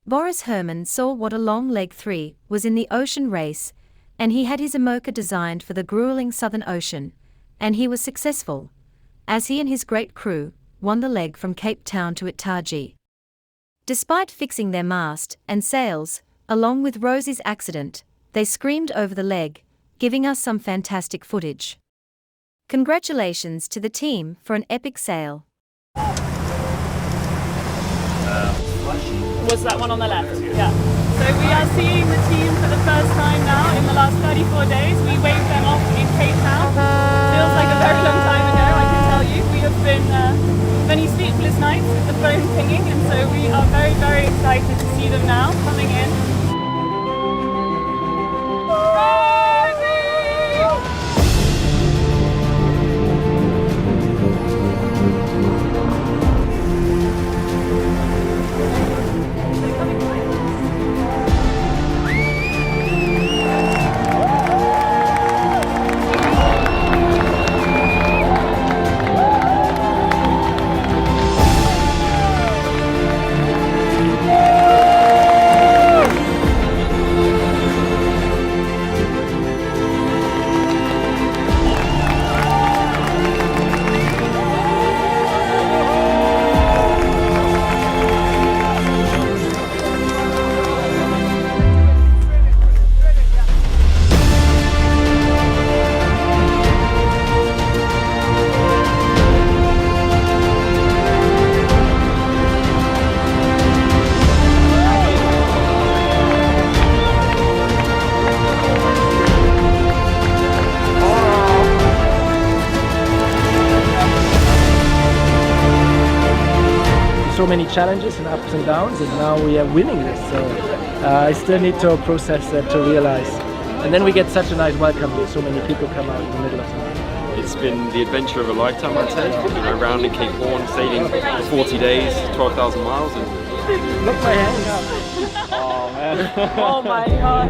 Boris Herrmann saw what a long leg 3 was in the ocean race, and he had his Imoca designed for the gruelling Southern Ocean, and he was successful, as he and his great crew won the leg from Cape Town to Itaijai. Despite fixing their mast and sails, along with Rosie's accident, they screamed over the leg, giving us some fantastic footage. Congratulations to the team for an epic sail. Was that one on the left? Yeah. So we are seeing the team for the first time now in the last 34 days. We waved them off in Cape Town. Feels like a very long time ago, I can tell you. We have been many sleepless nights with the phone pinging, and so we are very, very excited to see them now coming in. So many challenges and ups and downs, and now we are winning this, so I still need to process that to realize. And then we get such a nice welcome. So many people come out in the middle of the night. It's been the adventure of a lifetime, I'd say. You know, rounding Cape Horn, sailing for 40 days, 12,000 miles, and look my hands. Oh man. Oh my god.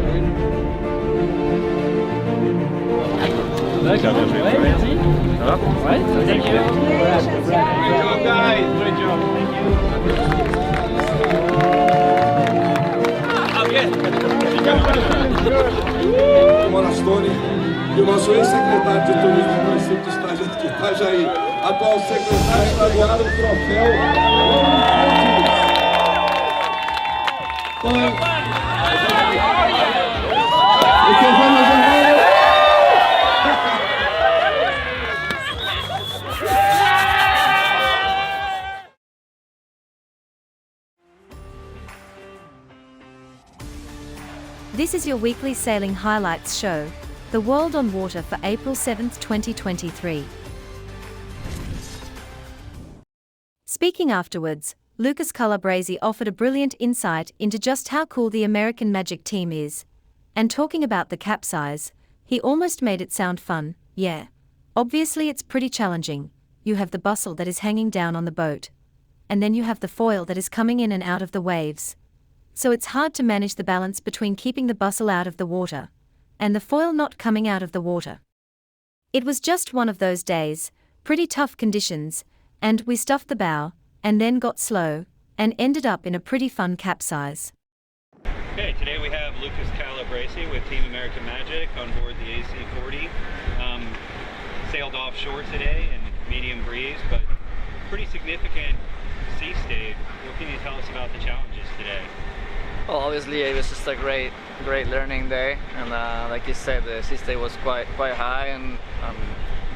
Thank you. Thank you. Good job, guys. Good job. Thank you. Morastone e o nosso ex-secretário de turismo do município de Itaijai, atual secretário estadual do troféu. This is your weekly sailing highlights show, The World on Water for April 7, 2023. Speaking afterwards, Lucas Calabrese offered a brilliant insight into just how cool the American Magic team is, and talking about the Capsize, he almost made it sound fun. Yeah. Obviously it's pretty challenging. You have the bustle that is hanging down on the boat, and then you have the foil that is coming in and out of the waves. So it's hard to manage the balance between keeping the bustle out of the water and the foil not coming out of the water. It was just one of those days, pretty tough conditions, and we stuffed the bow, and then got slow, and ended up in a pretty fun capsize. Okay, today we have Lucas Calabrese with Team American Magic on board the AC-40. Sailed offshore today in medium breeze, but pretty significant sea state. What can you tell us about the challenges today? Well, obviously it was just a great learning day, and like you said, the sea state was quite high, and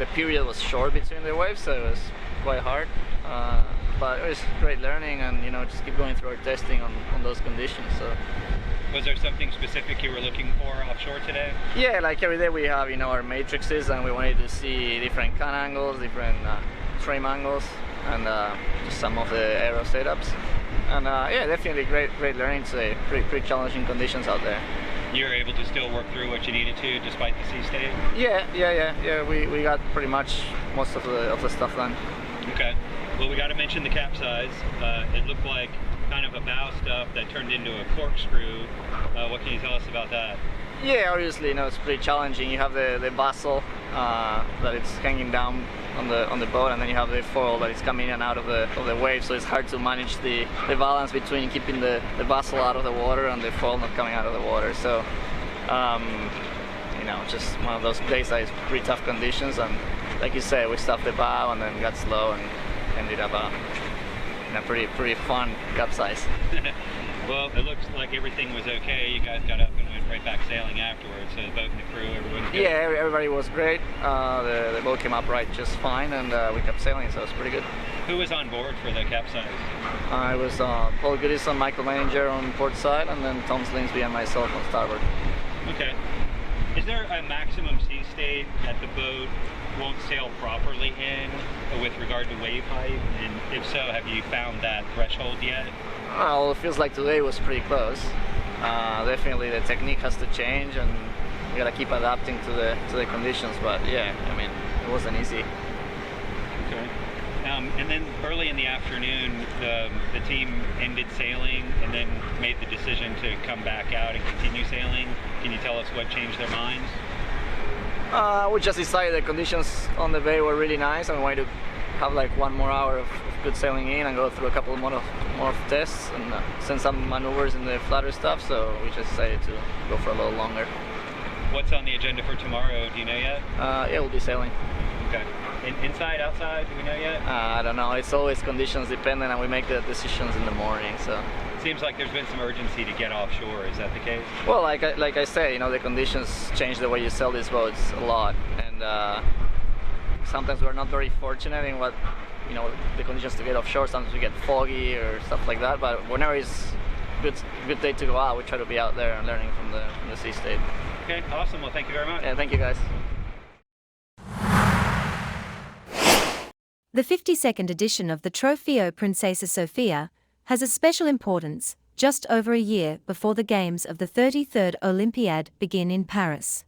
the period was short between the waves, so it was quite hard. But it was great learning, and just keep going through our testing on those conditions. So. Was there something specific you were looking for offshore today? Yeah, like every day we have our matrices, and we wanted to see different can angles, different trim angles, and just some of the aero setups. And yeah, definitely great learning today. Pretty challenging conditions out there. You were able to still work through what you needed to despite the sea state? Yeah. We got pretty much most of the stuff done. Okay. Well, we got to mention the Capsize. It looked like kind of a bow stuff that turned into a corkscrew. What can you tell us about that? Yeah, obviously, it's pretty challenging. You have the bustle that it's hanging down on the boat, and then you have the foil that is coming in and out of the wave, so it's hard to manage the balance between keeping the bustle out of the water and the foil not coming out of the water. So you know, just one of those days that is pretty tough conditions, and like you say, we stopped the bow and then got slow and ended up in a pretty fun capsize. Well, it looks like everything was okay. You guys got up and went right back sailing afterwards. So the boat and the crew, everyone. Yeah, everybody was great. The boat came up right just fine, and we kept sailing, so it was pretty good. Who was on board for the capsize? I was Paul Goodison, Michael Manager on port side, and then Tom Slingsby and myself on starboard. Okay. Is there a maximum sea state that the boat won't sail properly in with regard to wave height? And if so, have you found that threshold yet? Well, it feels like today was pretty close. Definitely the technique has to change, and we gotta keep adapting to the conditions. But yeah, I mean, it wasn't easy. Okay. And then early in the afternoon, the team ended sailing and then made the decision to come back out and continue sailing. Can you tell us what changed their minds? We just decided the conditions on the bay were really nice, and we wanted to have like 1 more hour of good sailing in and go through a couple more tests and send some maneuvers in the flatter stuff. So we just decided to go for a little longer. What's on the agenda for tomorrow? Do you know yet? Yeah, we'll be sailing. Okay. Inside, outside, do we know yet? I don't know. It's always conditions dependent, and we make the decisions in the morning. So seems like there's been some urgency to get offshore. Is that the case? Well, like I say, you know, the conditions change the way you sail these boats a lot, and sometimes we're not very fortunate in what, you know, the conditions to get offshore. Sometimes we get foggy or stuff like that. But whenever it's good day to go out, we try to be out there and learning from the sea state. Okay, awesome. Well, thank you very much. Yeah, thank you guys. The 52nd edition of the Trofeo Princesa Sofia has a special importance just over a year before the games of the 33rd Olympiad begin in Paris.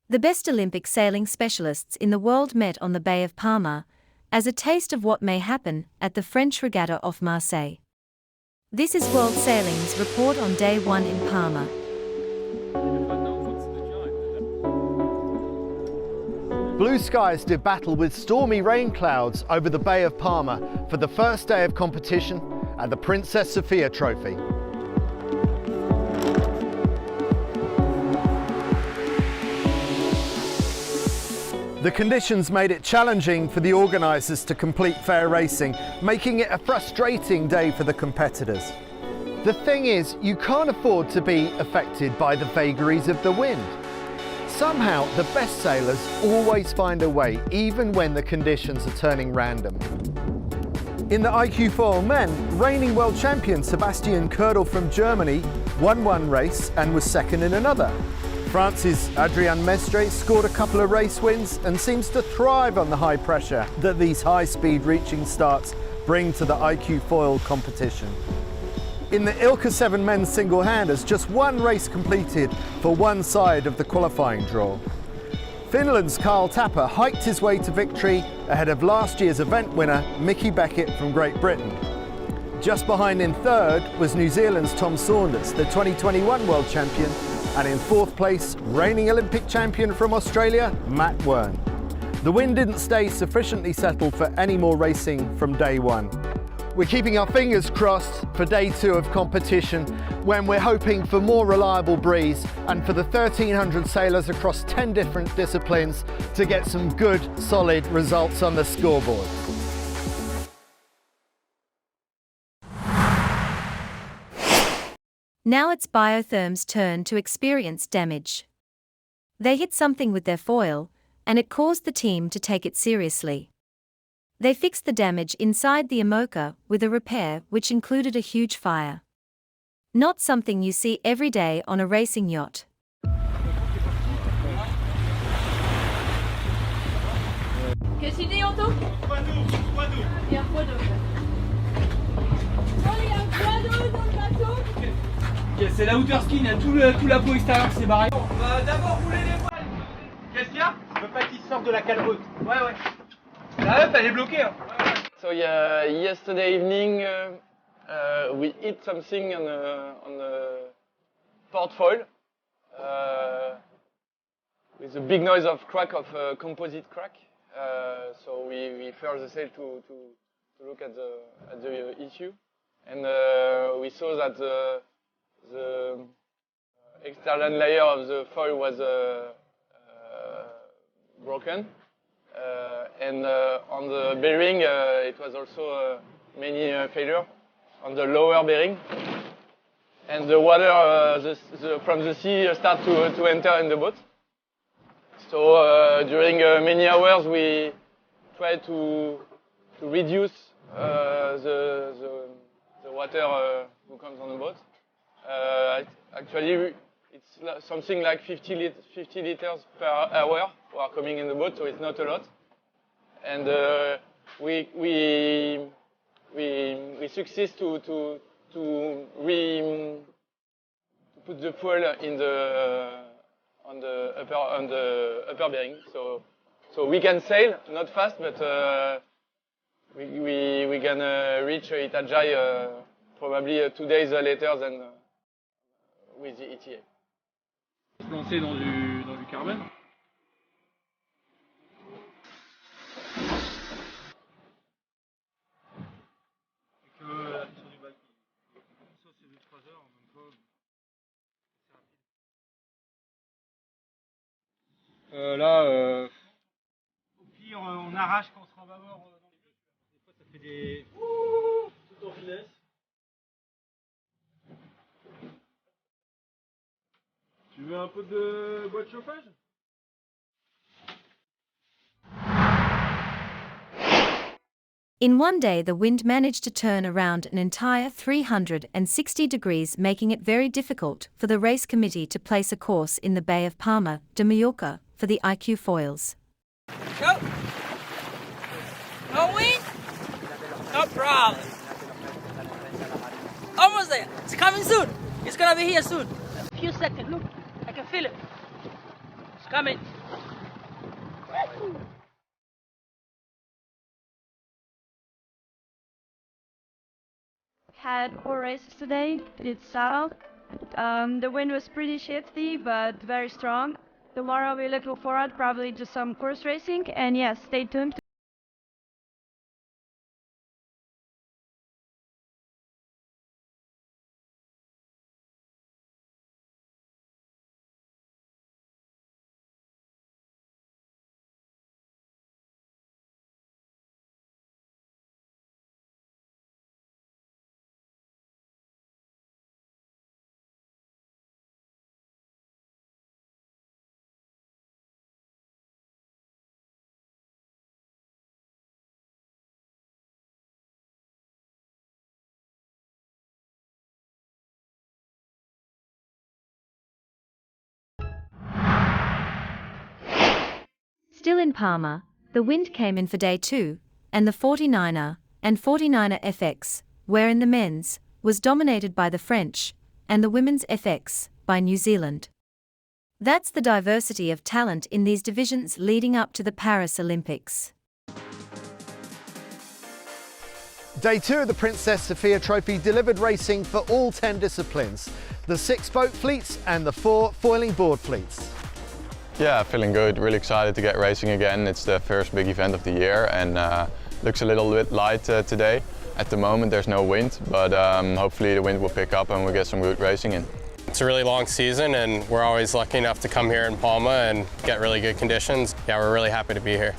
The best Olympic sailing specialists in the world met on the Bay of Palma as a taste of what may happen at the French regatta off Marseille. This is World Sailing's report on day 1 in Palma. Blue skies did battle with stormy rain clouds over the Bay of Palma for the first day of competition at the Princess Sofia Trophy. The conditions made it challenging for the organisers to complete fair racing, making it a frustrating day for the competitors. The thing is, you can't afford to be affected by the vagaries of the wind. Somehow, the best sailors always find a way, even when the conditions are turning random. In the IQ foil men, reigning world champion Sebastian Kördel from Germany won one race and was second in another. France's Adrien Mestre scored a couple of race wins and seems to thrive on the high pressure that these high-speed reaching starts bring to the IQ foil competition. In the Ilka 7 men's single-handers, just one race completed for one side of the qualifying draw. Finland's Carl Tapper hiked his way to victory ahead of last year's event winner Mickey Beckett from Great Britain. Just behind in third was New Zealand's Tom Saunders, the 2021 world champion, and in fourth place, reigning Olympic champion from Australia, Matt Wern. The wind didn't stay sufficiently settled for any more racing from day one. We're keeping our fingers crossed for day 2 of competition, when we're hoping for more reliable breeze and for the 1,300 sailors across 10 different disciplines to get some good, solid results on the scoreboard. Now it's Biotherm's turn to experience damage. They hit something with their foil, and it caused the team to take it seriously. They fixed the damage inside the Imoca with a repair which included a huge fire. Not something you see every day on a racing yacht. Qu'est-ce qu'il dit, Anto? Il y a un poids d'eau. Oh, il y a un poids d'eau dans le bateau. Ok, c'est la hauteur ski, il y a tout la peau extérieure, c'est barré. On va d'abord rouler les voiles. Qu'est-ce qu'il y a? Je veux pas qu'il sorte de la Calabrese. Ouais. La heup, elle est bloquée. Hein. So yeah, yesterday evening we hit something on the port foil with a big noise of crack of composite crack. So we first decided to look at the issue, and we saw that the external layer of the foil was broken, and on the bearing it was also many failure on the lower bearing, and the water from the sea start to enter in the boat. So during many hours we tried to reduce the water who comes on the boat. Actually, it's something like 50 liters per hour who are coming in the boat, so it's not a lot. And we succeed to put the fuel in on the upper bearing, so we can sail, not fast, but we can reach Itaijai probably 2 days later than with the ETA. Se lancer dans du carbone. La mission du bac, ça c'est 2-3 heures, même pas. Là, au pire, on arrache quand on sera en bâbord dans les deux. Des fois, ça fait des... tout en finesse. Tu veux un peu de bois de chauffage? In one day, the wind managed to turn around an entire 360 degrees, making it very difficult for the race committee to place a course in the Bay of Palma de Mallorca for the IQ foils. Go! No wind? No problem. Almost there. It's coming soon. It's gonna be here soon. A few seconds. Look, I can feel it. It's coming. Had 4 races today. It's south. The wind was pretty shifty, but very strong. Tomorrow we look forward probably to some course racing, and yes, stay tuned. Still in Palma, the wind came in for day 2, and the 49er and 49er FX, wherein the men's was dominated by the French, and the women's FX by New Zealand. That's the diversity of talent in these divisions leading up to the Paris Olympics. Day 2 of the Princess Sofia Trophy delivered racing for all 10 disciplines, the 6 boat fleets and the 4 foiling board fleets. Yeah, feeling good, really excited to get racing again. It's the first big event of the year and looks a little bit light today. At the moment there's no wind, but hopefully the wind will pick up and we'll get some good racing in. It's a really long season and we're always lucky enough to come here in Palma and get really good conditions. Yeah, we're really happy to be here.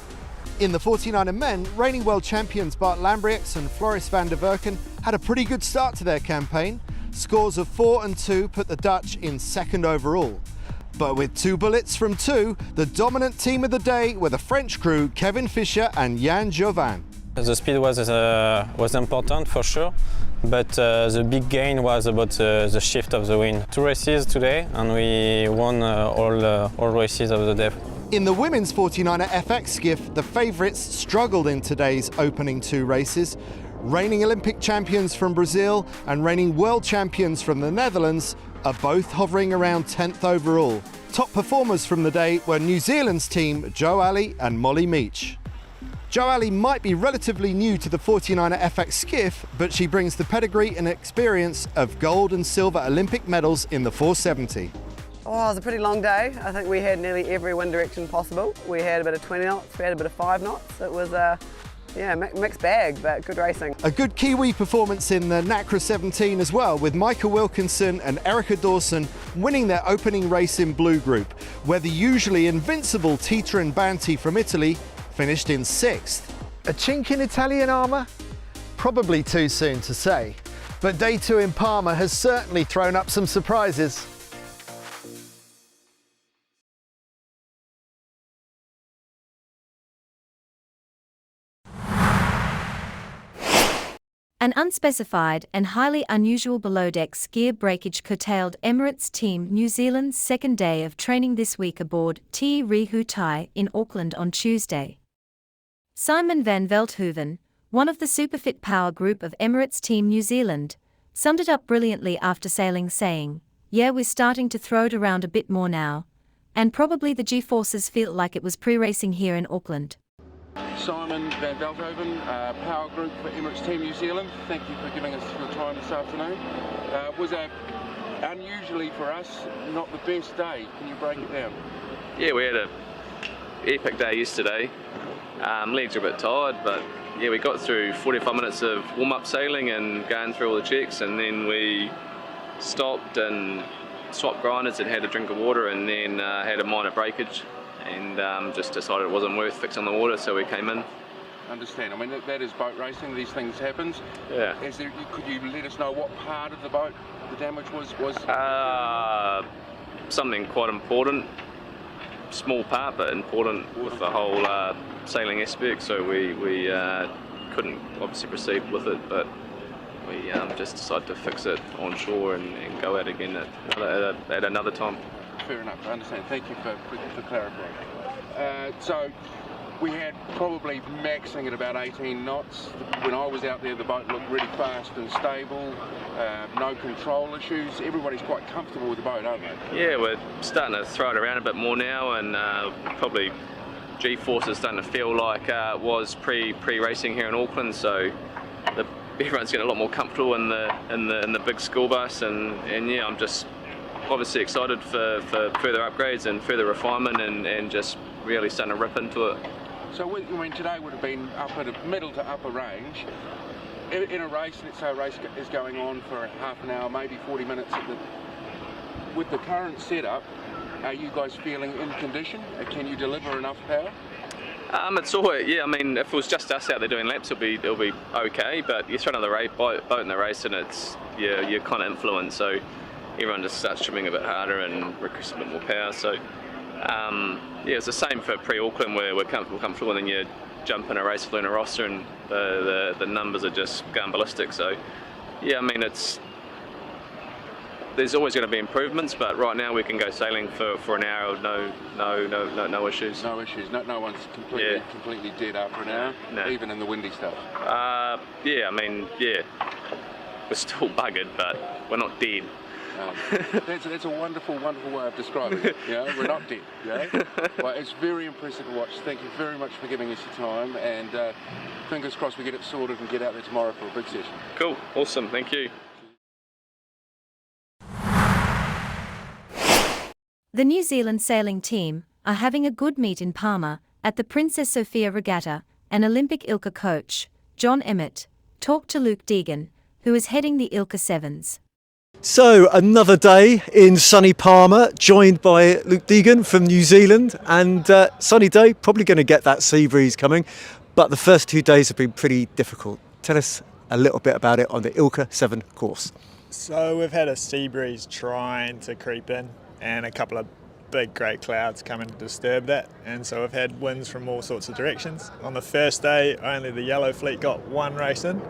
In the 49er men, reigning world champions Bart Lambriax and Floris van der Werken had a pretty good start to their campaign. Scores of 4 and 2 put the Dutch in 2nd overall. But with 2 bullets from 2, the dominant team of the day were the French crew Kevin Fischer and Jan Jovan. The speed was important for sure, but the big gain was about the shift of the wind. 2 races today and we won all races of the day. In the women's 49er FX skiff, the favourites struggled in today's opening 2 races. Reigning Olympic champions from Brazil and reigning world champions from the Netherlands are both hovering around 10th overall. Top performers from the day were New Zealand's team Jo Ali and Molly Meach. Jo Ali might be relatively new to the 49er FX skiff, but she brings the pedigree and experience of gold and silver Olympic medals in the 470. Oh, it was a pretty long day. I think we had nearly every wind direction possible. We had a bit of 20 knots, we had a bit of 5 knots. It was yeah, mixed bag, but good racing. A good Kiwi performance in the NACRA 17 as well, with Micah Wilkinson and Erica Dawson winning their opening race in Blue Group, where the usually invincible Tita and Banti from Italy finished in 6th. A chink in Italian armour? Probably too soon to say, but day 2 in Parma has certainly thrown up some surprises. An unspecified and highly unusual below-deck gear breakage curtailed Emirates Team New Zealand's second day of training this week aboard Te Rehutai in Auckland on Tuesday. Simon van Veldhoven, one of the Superfit Power group of Emirates Team New Zealand, summed it up brilliantly after sailing, saying, "Yeah, we're starting to throw it around a bit more now, and probably the G-forces feel like it was pre-racing here in Auckland." Simon van Veldhoven, Power Group for Emirates Team New Zealand. Thank you for giving us your time this afternoon. It was unusually for us, not the best day. Can you break it down? Yeah, we had an epic day yesterday. Legs are a bit tired, but yeah, we got through 45 minutes of warm-up sailing and going through all the checks, and then we stopped and swapped grinders and had a drink of water, and then had a minor breakage, and just decided it wasn't worth fixing the water, so we came in. Understand. I mean, that is boat racing. These things happen. Yeah. Could you let us know what part of the boat the damage was? Something quite important. Small part, but important with the whole sailing aspect. So we couldn't obviously proceed with it, but we just decided to fix it on shore and go out again at another time. Fair enough, I understand. Thank you for clarifying. So we had probably maxing at about 18 knots. When I was out there, the boat looked really fast and stable, no control issues. Everybody's quite comfortable with the boat, aren't they? Yeah, we're starting to throw it around a bit more now, and probably G-force is starting to feel like it was pre-racing here in Auckland. So everyone's getting a lot more comfortable in the big school bus, and yeah, I'm just obviously excited for further upgrades and further refinement, and just really starting to rip into it. So I mean, today would have been up at a middle to upper range. In a race, let's say a race is going on for half an hour, maybe 40 minutes. With the current setup, are you guys feeling in condition? Can you deliver enough power? It's all, yeah, I mean, if it was just us out there doing laps, it'll be okay, but you throw another boat in the race and it's, yeah, you're kind of influenced, so everyone just starts trimming a bit harder and requests a bit more power. So yeah, it's the same for pre-Auckland, where we're comfortable, and then you jump in a race with Luna Rossa and the numbers are just going ballistic. So yeah, I mean, there's always going to be improvements, but right now we can go sailing for an hour with no issues. No issues. No one's completely dead after an hour, no. Even in the windy stuff. Yeah, I mean, yeah, we're still buggered, but we're not dead. That's a wonderful way of describing it. You know, we're not dead. You know? Well, it's very impressive to watch. Thank you very much for giving us your time, and fingers crossed we get it sorted and get out there tomorrow for a big session. Cool, awesome, thank you. The New Zealand sailing team are having a good meet in Parma at the Princess Sofia Regatta, and Olympic Ilka coach, John Emmett, talked to Luke Deegan, who is heading the Ilka Sevens. So another day in sunny Parma, joined by Luke Deegan from New Zealand, and sunny day, probably going to get that sea breeze coming, but the first 2 days have been pretty difficult. Tell us a little bit about it on the Ilka 7 course. So we've had a sea breeze trying to creep in, and a couple of big grey clouds coming to disturb that, and so we've had winds from all sorts of directions. On the first day, only the yellow fleet got 1 race in.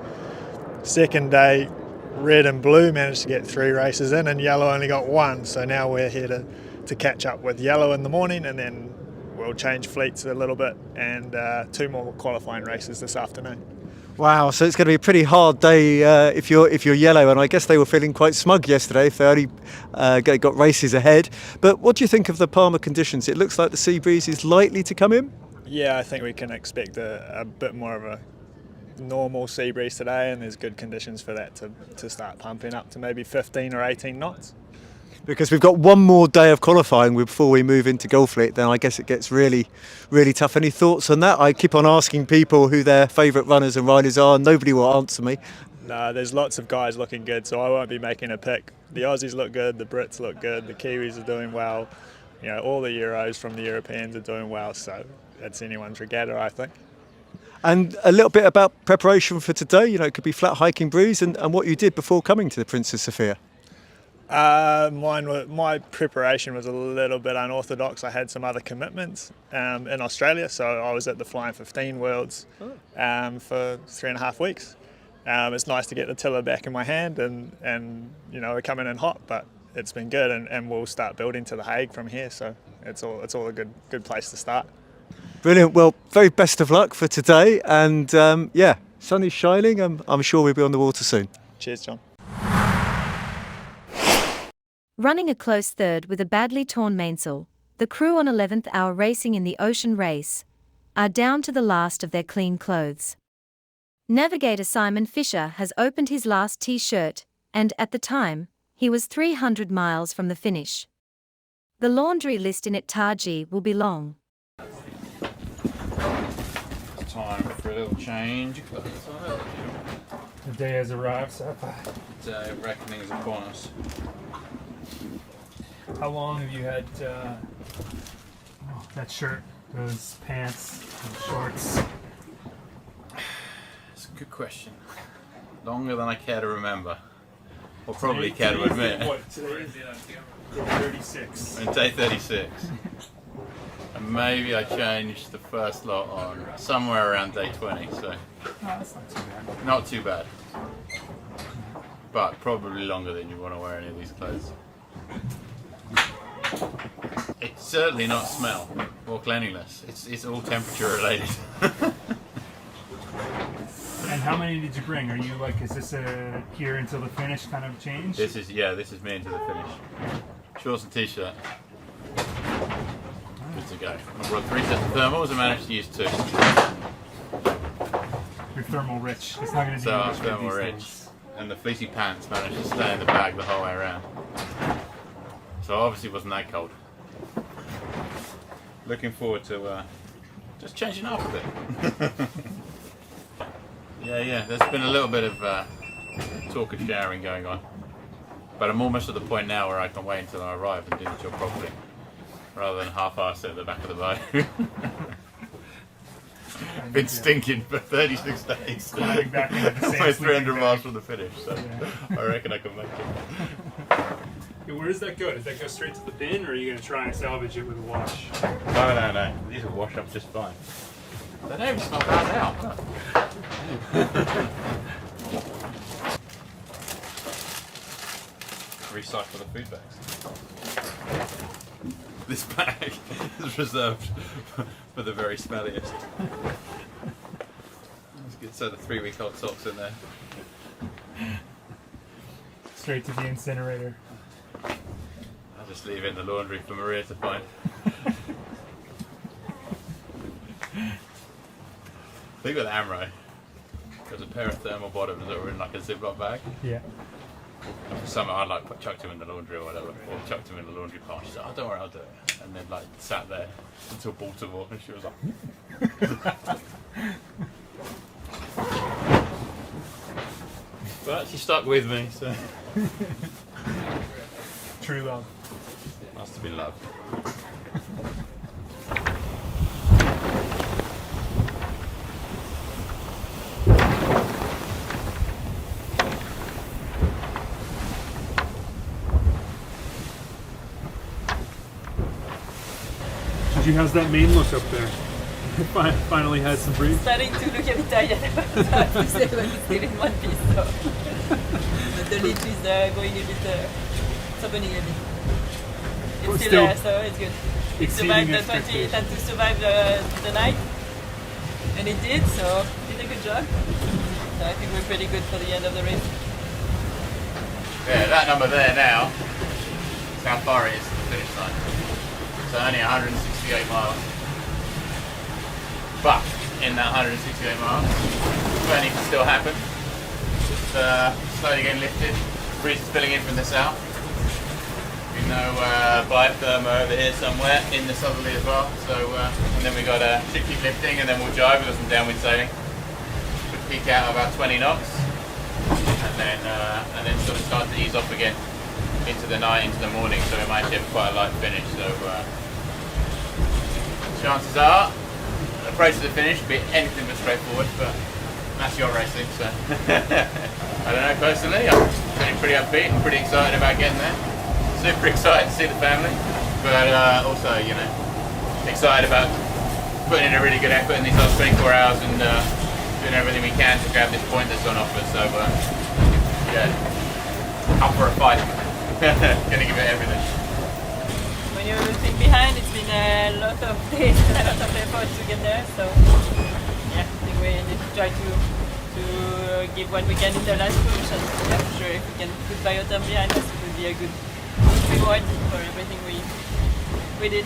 Second day, red and blue managed to get 3 races in, and yellow only got 1. So now we're here to catch up with yellow in the morning, and then we'll change fleets a little bit, and 2 more qualifying races this afternoon. Wow, so it's going to be a pretty hard day if you're yellow, and I guess they were feeling quite smug yesterday if they only got races ahead. But what do you think of the Parma conditions? It looks like the sea breeze is likely to come in? Yeah, I think we can expect a bit more of a normal sea breeze today, and there's good conditions for that to start pumping up to maybe 15 or 18 knots. Because we've got one more day of qualifying before we move into Gulfleet, then I guess it gets really, really tough. Any thoughts on that? I keep on asking people who their favourite runners and riders are. Nobody will answer me. No, there's lots of guys looking good, so I won't be making a pick. The Aussies look good, the Brits look good, the Kiwis are doing well. You know, all the Euros from the Europeans are doing well, so it's anyone's regatta, I think. And a little bit about preparation for today. You know, it could be flat hiking breeze and what you did before coming to the Princess Sofia. My preparation was a little bit unorthodox. I had some other commitments in Australia, so I was at the Flying 15 Worlds for 3.5 weeks. It's nice to get the tiller back in my hand, and you know, we're coming in hot, but it's been good, and we'll start building to The Hague from here. So it's all a good place to start. Brilliant. Well, very best of luck for today, and yeah, sun is shining. I'm sure we'll be on the water soon. Cheers, John. Running a close third with a badly torn mainsail, the crew on 11th hour racing in the ocean race are down to the last of their clean clothes. Navigator Simon Fisher has opened his last T-shirt, and at the time, he was 300 miles from the finish. The laundry list in Itaijai will be long. Time for a little change. The day has arrived, so Day of reckoning is upon us. how long have you had that shirt, those pants, and shorts? It's a good question. Longer than I care to remember. Or probably care to admit. Today is day 36. And day 36. And maybe I changed the first lot on somewhere around day 20, so. That's not too bad. Not too bad. But probably longer than you want to wear any of these clothes. It's certainly not smell or cleanliness. It's all temperature related. And how many did you bring? Are you like, is this a here until the finish kind of change? This is me until the finish. Shorts and t-shirt. Good to go. I brought 3 sets of thermals and managed to use 2. You're thermal rich. It's not going to do So I'm much good thermal these rich. days. And the fleecy pants managed to stay in the bag the whole way around. So obviously wasn't that cold. Looking forward to just changing up a bit. Yeah, there's been a little bit of talk of showering going on. But I'm almost at the point now where I can wait until I arrive and do the job properly. Rather than half-assed it at the back of the boat. Been stinking for 36 days. Back into the same Almost 300 sleeping miles bag. from the finish, so Yeah. I reckon I can make it. Okay, where does that go? Does that go straight to the bin, or are you going to try and salvage it with a wash? No. These will wash up just fine. They don't even smell bad now. Recycle the food bags. This bag is reserved for the very smelliest. Let's get so the 3-week-old socks in there. Straight to the incinerator. I'll just leave it in the laundry for Maria to find. I think with Amro, there's a pair of thermal bottoms that were in like a Ziploc bag. Yeah. Some I like chucked him in the laundry or whatever, or chucked him in the laundry pile. She said, "Oh, don't worry, I'll do it." And then like sat there until Baltimore, and she was like. But she stuck with me, so. True love. Must have been love. How's that mane look up there? Finally had some breeze. Starting to look a bit tired. I have to say, but it's still in one piece. So. But the lid is going a bit, it's opening a bit. It's still there, so it's good. It survived the 28 and to survive the night. And it did, so it did a good job. So I think we're pretty good for the end of the race. Yeah, that number there now is how far it is to the finish line. So only 168 miles. But in that 168 miles, plenty can still happen. Just slowly getting lifted. Breeze is spilling in from the south. We know Biotherm over here somewhere in the southerly as well. So and then we got 60 lifting, and then we'll jive with some downwind sailing. We peak out about 20 knots, and then sort of start to ease off again into the night, into the morning. So we might have quite a light finish. So chances are the approach to the finish will be anything but straightforward, but that's your racing. So I don't know, personally, I'm feeling pretty upbeat and pretty excited about getting there. Super excited to see the family, but also, you know, excited about putting in a really good effort in these last 24 hours and doing everything we can to grab this point that's on offer. So, yeah, up for a fight. Gonna give it everything. When you think behind, it's been a lot of days, a lot of effort to get there. So, yeah, I think we need to try to give what we can in the last push, and yeah, for sure if we can put Biotherm behind us, it would be a good reward for everything we did.